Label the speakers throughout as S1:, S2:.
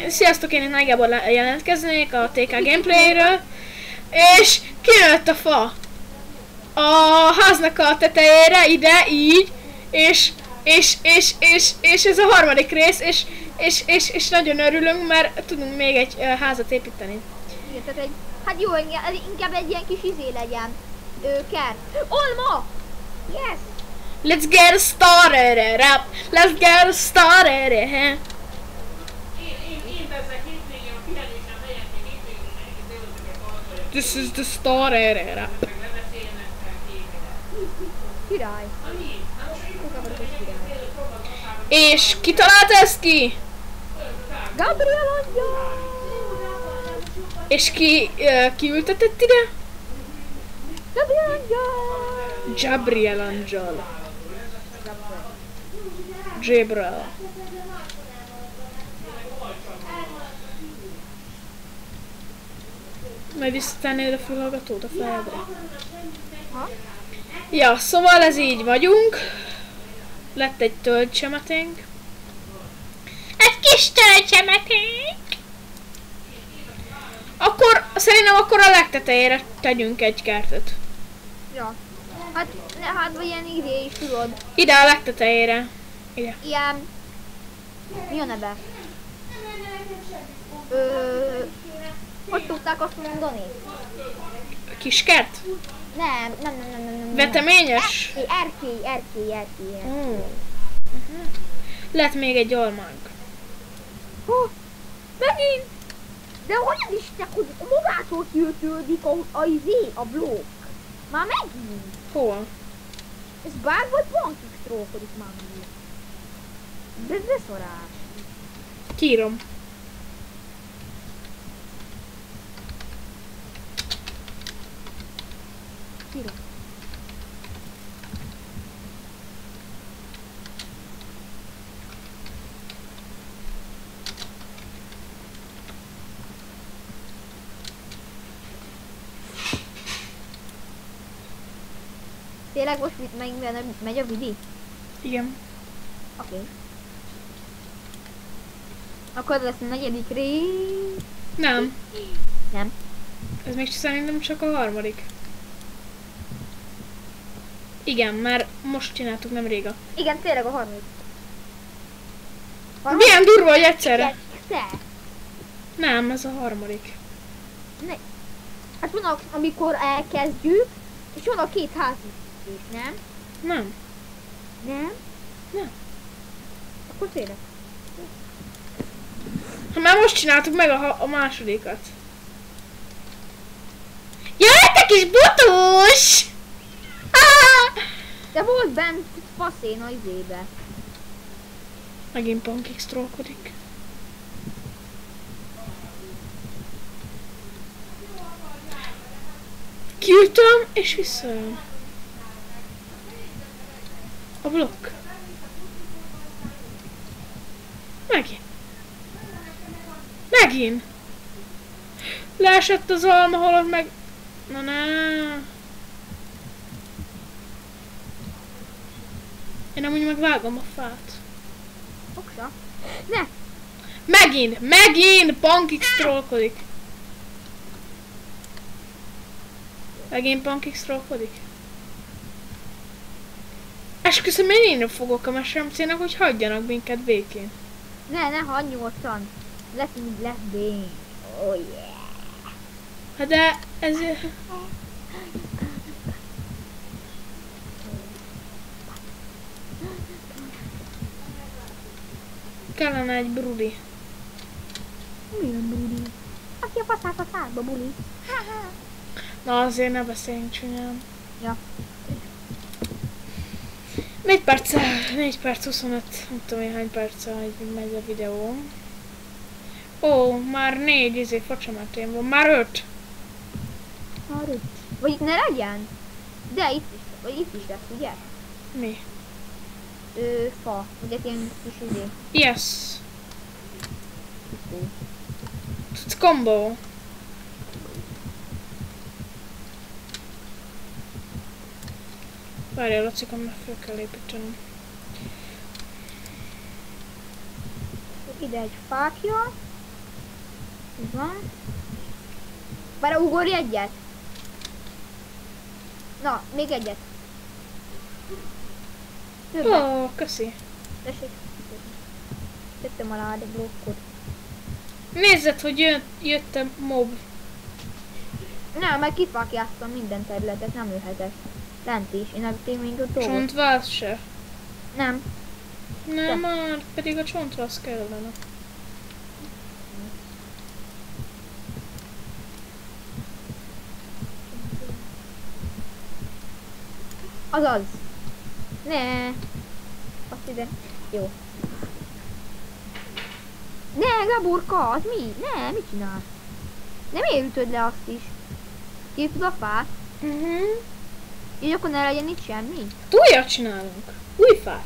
S1: Sziasztok, én nagyjából jelentkeznék a TK gameplayről, és kinőtt a fa a háznak a tetejére, ide, így, és ez a harmadik rész, és nagyon örülünk, mert tudunk még egy házat építeni.
S2: Igen, tehát hát jó, inkább egy ilyen kis izé legyen. Kert. Olma! Yes!
S1: Let's get started, rap! Let's get started,
S3: Én teszek hétvégén a pihenésem helyett még hétvégén elkezdődötteket hallgatni.
S1: This is the started, rap.
S3: Meg ne beszéljenek fel képre.
S2: Király.
S3: Annyi?
S1: És ki találta ezt ki?
S2: Gabriel Angyal!
S1: És ki ültetett ide?
S2: Gabriel Angyal!
S1: Gabriel Angel. Gabriel. Majd visszatennéd a fülhallgatót a fejedre.
S2: Ha?
S1: Ja, szóval ez így vagyunk. Lett egy tölgycsemeténk. Egy kis tölgycsemeténk! Akkor szerintem akkor a legtetejére tegyünk egy kertet.
S2: Ja. Hát vagy ilyen idé is tudod.
S1: Ide a legtetejére. Ide.
S2: Ilyen... Mi a neve? Hogy tudták azt mondani?
S1: A kis kert?
S2: Nem.
S1: Veteményes?
S2: Erkély.
S1: Lett még egy almánk.
S2: Megint! De olyan is csak, hogy magától kiöltődik a blokk. Már megint!
S1: Hol?
S2: Ez bár vagy bankig trókodik már megint. De ez beszorás.
S1: Kírom.
S2: Tényleg most megy a vidi?
S1: Igen.
S2: Oké. Akkor lesz a negyedik rész.
S1: Nem.
S2: Nem.
S1: Ez még szerintem csak a harmadik. Igen, mert most csináltuk, nem réga.
S2: Igen, tényleg a harmadik.
S1: Milyen durva, hogy egyszerre.
S2: Te!
S1: Nem, ez a harmadik.
S2: Hát van, amikor elkezdjük, és van a két házépítés, nem?
S1: Nem.
S2: Nem?
S1: Nem.
S2: Akkor tényleg.
S1: Ha már most csináltuk meg a másodikat. Jaj, te kis botós!
S2: De volt bent faszén a izébe.
S1: Megint pankik sztrókodik. Kiütöm és visszajön. A blokk. Megint. Leesett az alma, holott meg... Na ne. Én amúgy megvágom a fát.
S2: Oksa. Ne!
S1: Megint pankik sztrókodik. Megint pankik sztrókodik. Esküszöm, én innen fogok a mesremcének, hogy hagyjanak minket békén.
S2: Ne hagyd nyugodtan. Lesz bény. Oh yeah.
S1: Hát de ez... Kellene egy brudi.
S2: Milyen buli? Aki a faszát a szádba buli.
S1: Na azért ne beszéljünk csúnyán.
S2: Ja.
S1: 4 perc 25, nem tudom én hány perccel megy a videó. Ó, már 4 facsametén van, már 5.
S2: Már 5. Vagy itt ne legyen? De itt is lesz, ugye?
S1: Mi?
S2: Fa. Ugye ilyen kis izé.
S1: Yes. It's combo. Várjál, Lacikám, mert fel kell építenem.
S2: ide egy fákja. Itt van. Várj, ugorj egyet. Na, még egyet. Többet.
S1: Ó, köszi.
S2: Tessék. Tettem alá a blokkot.
S1: Nézzed, hogy jött a mob.
S2: Nem, meg kifákjáztam minden területet, nem jöhetek. Lent is, én elvittem még a dolgot.
S1: Csontváz se.
S2: Nem.
S1: Nem már, pedig a csontváz kellene.
S2: Azaz. Ne. Azt ide. Jó. Ne, Gaburka, az mi? Ne, mit csinálsz? Nem érütöd le azt is. Írtad a fát? Így akkor ne legyen itt semmi?
S1: Újat csinálunk. Új fát.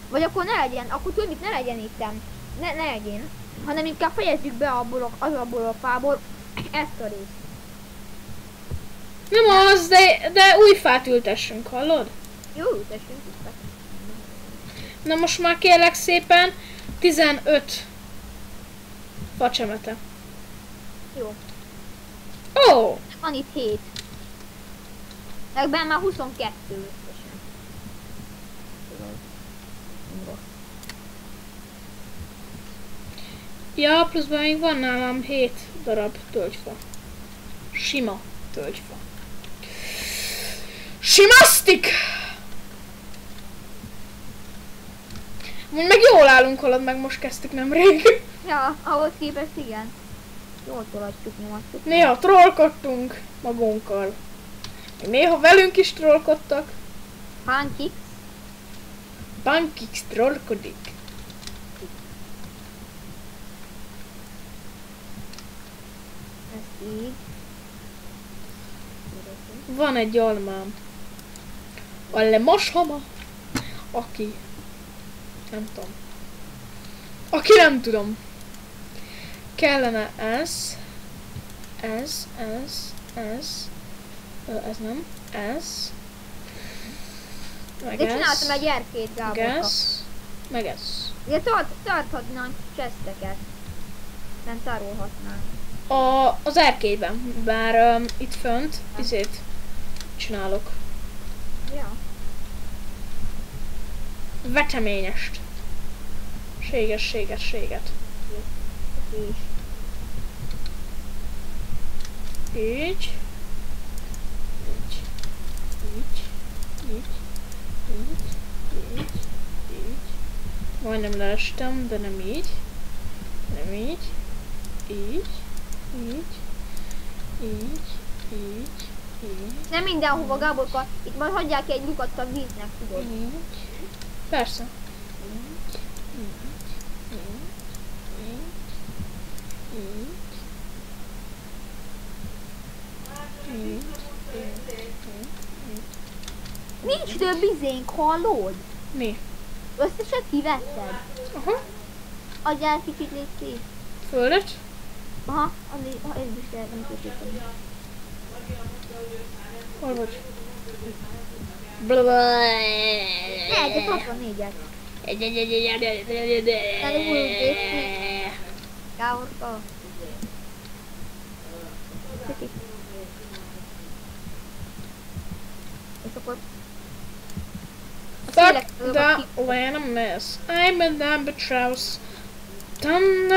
S2: Vagy akkor ne legyen, akkor tudod mit, ne legyen ittem. Ne legyen. Hanem inkább fejezzük be abból a fából ezt a részt.
S1: Nem az, de új fát ültessünk, hallod?
S2: Jó, ültessünk itt.
S1: Na most már kérlek szépen 15 facsemete.
S2: Jó.
S1: Ó!
S2: Van itt 7. Ebben már 22 összesen.
S1: Ja, pluszban még van nálam 7 darab tölgyfa. Sima tölgyfa. Simasztik! Meg jól állunk, halad, meg most kezdtük nemrég.
S2: Ja, ahhoz képest igen. Jól tolatjuk, nyomatjuk.
S1: Néha trollkodtunk magunkkal. Meg néha velünk is trollkodtak.
S2: Pankik.
S1: Pankix trollkodik.
S2: Ez így.
S1: Van egy almám. A lemashama. Aki... Nem tudom. Aki nem tudom. Kellene ez. Ez nem. Ez. Meg
S2: De
S1: ez.
S2: csináltam egy erkét, Gáborka.
S1: Meg ez. Meg ez.
S2: De tarthatnánk cseszteket. Nem tárolhatnánk.
S1: Az erkélyben. Bár itt fönt izét csinálok.
S2: Ja.
S1: Veteményest. Séget.
S2: És.
S1: Így. Majdnem leestem, de nem így. Így.
S2: Nem mindenhova, Gáborka. Itt majd hagyják egy lyukat a víznek, tudod.
S1: Így. Persze.
S2: Nincs több izénk, hallod?
S1: Mi?
S2: Összeset kivetted.
S1: Aha.
S2: Adjál kicsit, légy szép.
S1: Földet?
S2: Aha, ez is lehetne kötíteni.
S1: Hol vagy?
S2: Ne, de 64-et. Gáborka. Kicsit. És akkor...
S1: Fuck that land a mess. I'm a number trouse. I'm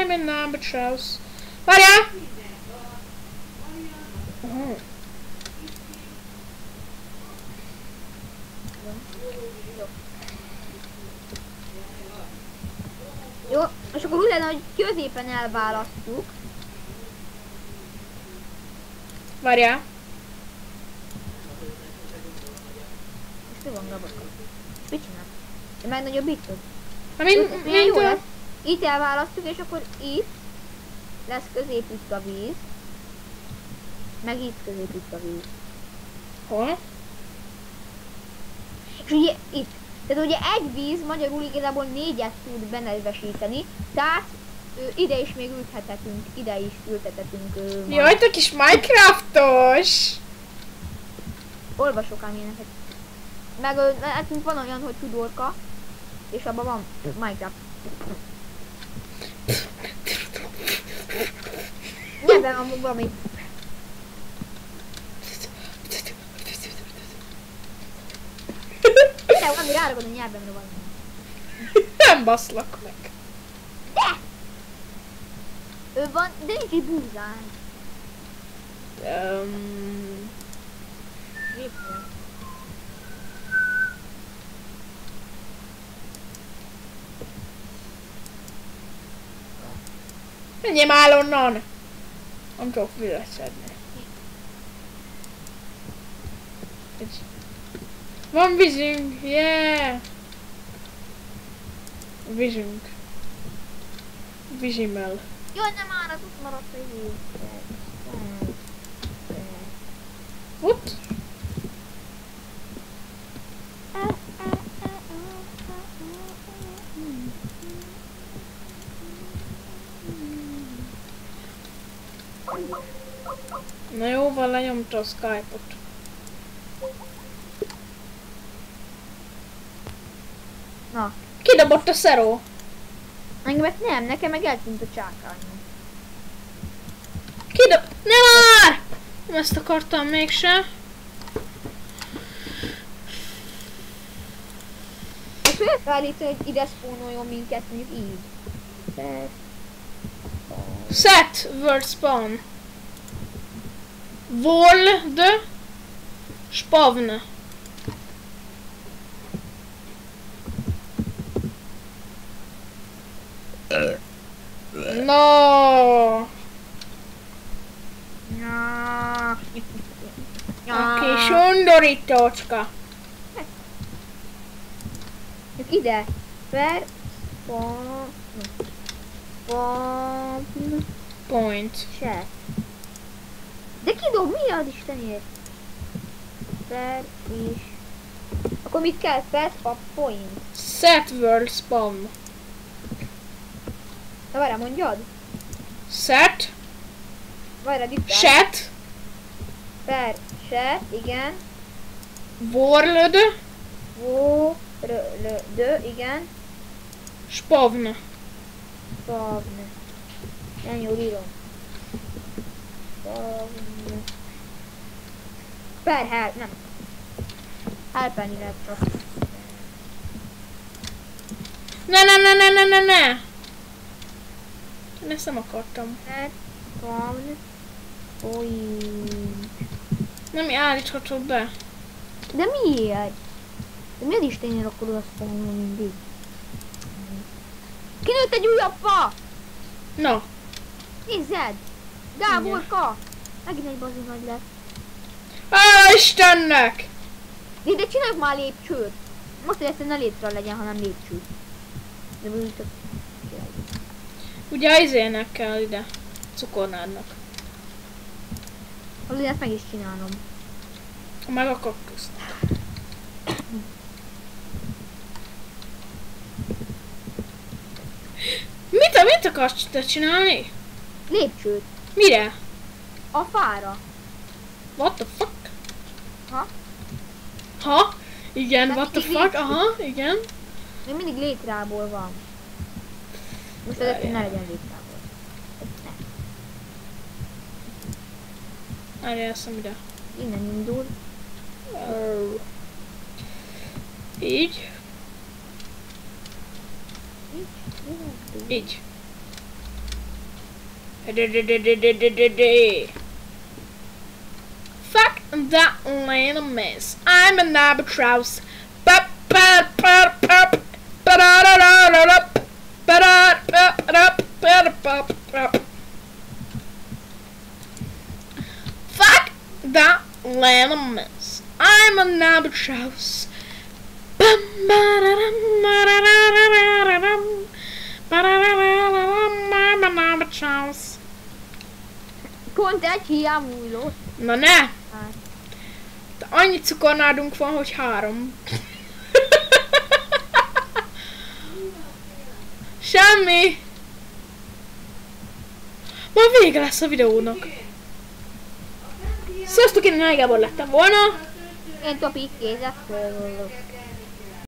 S1: a number trouse. Várjál!
S2: Jó, és akkor úgy lenne, hogy középen elválasztjuk.
S1: Várjál!
S2: És mi van, Gaborka? Mit csinál? Te megnagyobbítod?
S1: Mint
S2: Jó lesz. Itt elválasztjuk, és akkor itt lesz középütt a víz. Meg itt középütt a víz.
S1: Hol?
S2: És ugye itt. Tehát ugye egy víz magyarul igazából 4-et tud benedvesíteni, tehát ide is még ültethetünk, ide is ültethetünk.
S1: Jaj, te kis Minecraftos!
S2: Olvasok ám ilyeneket. Meg nekünk van olyan, hogy Tudorka, és abban van Minecraft. Nyelven van valami. De valami ráragod a nyelvemre valami.
S1: Nem baszlak meg.
S2: De! Ő van, de nincs egy búzán.
S1: Menjél már onnan! Nem tudok vizet szedni. Van vízünk! Yeah! Vízünk. Vízimmel.
S2: Jaj, nem már az ott maradt a hív.
S1: What? Na jó, van, lenyomta a Skype-ot.
S2: Na.
S1: Kidobott a szeró.
S2: Engemet nem, nekem meg eltűnt a csákányom.
S1: Ne már! Nem ezt akartam mégse.
S2: És miért felállítani, hogy ide spawnoljon minket, mondjuk így?
S1: Set world spawn. World spawn. No. A kis undorítócska.
S2: Csak ide. Per spawn. Spawn.
S1: Point.
S2: Se. De kidob, mi az Istenért? Per is. Akkor mit kell? Set a point.
S1: Set world spawn.
S2: Na várjál, mondjad?
S1: Set.
S2: Várjál, itt áll.
S1: Set.
S2: Per, set, igen.
S1: World
S2: Igen.
S1: spawn.
S2: Spawn. Nem jól írom. Spawn. Per help, nem. Helpelni lehet csak.
S1: Ne. Én ezt nem akartam.
S2: Per, spawn. Point.
S1: Nem állíthatod be.
S2: De miért? De miért Istenért akkor oda spawnol mindig? Kinőtt egy újabb fa!
S1: Na.
S2: Nézzed! Gáborka! Megint egy bazi nagy lett.
S1: Á, Istennek!
S2: De csináljuk már lépcsőt! Most, hogy ezt ne létre legyen, hanem lépcső. De úgy csak...
S1: Ugye izének kell ide. Cukornádnak.
S2: Azért ezt meg is csinálom.
S1: Meg a kaktuszt. Mit akarsz te csinálni?
S2: Lépcsőt.
S1: Mire?
S2: A fára.
S1: What the fuck?
S2: Ha?
S1: Ha? Igen,
S2: Hát
S1: what the
S2: mindig
S1: fuck? Aha, igen.
S2: Még mindig létrából van. Most azért, hogy ne legyen létrából. Ne.
S1: Várjál, eszem ide.
S2: Innen indul.
S1: Így. Így. Fuck that lane of miss. I'm an albatross. Fuck that land of miss. I'm an albatross.
S2: Pont egy hiány múlott.
S1: Na ne!
S2: Hát.
S1: De annyi cukornádunk van, hogy 3. Semmi! Már vége lesz a videónak. Sziasztok, én Náj Gábor lettem volna.
S2: Én topik kézzel.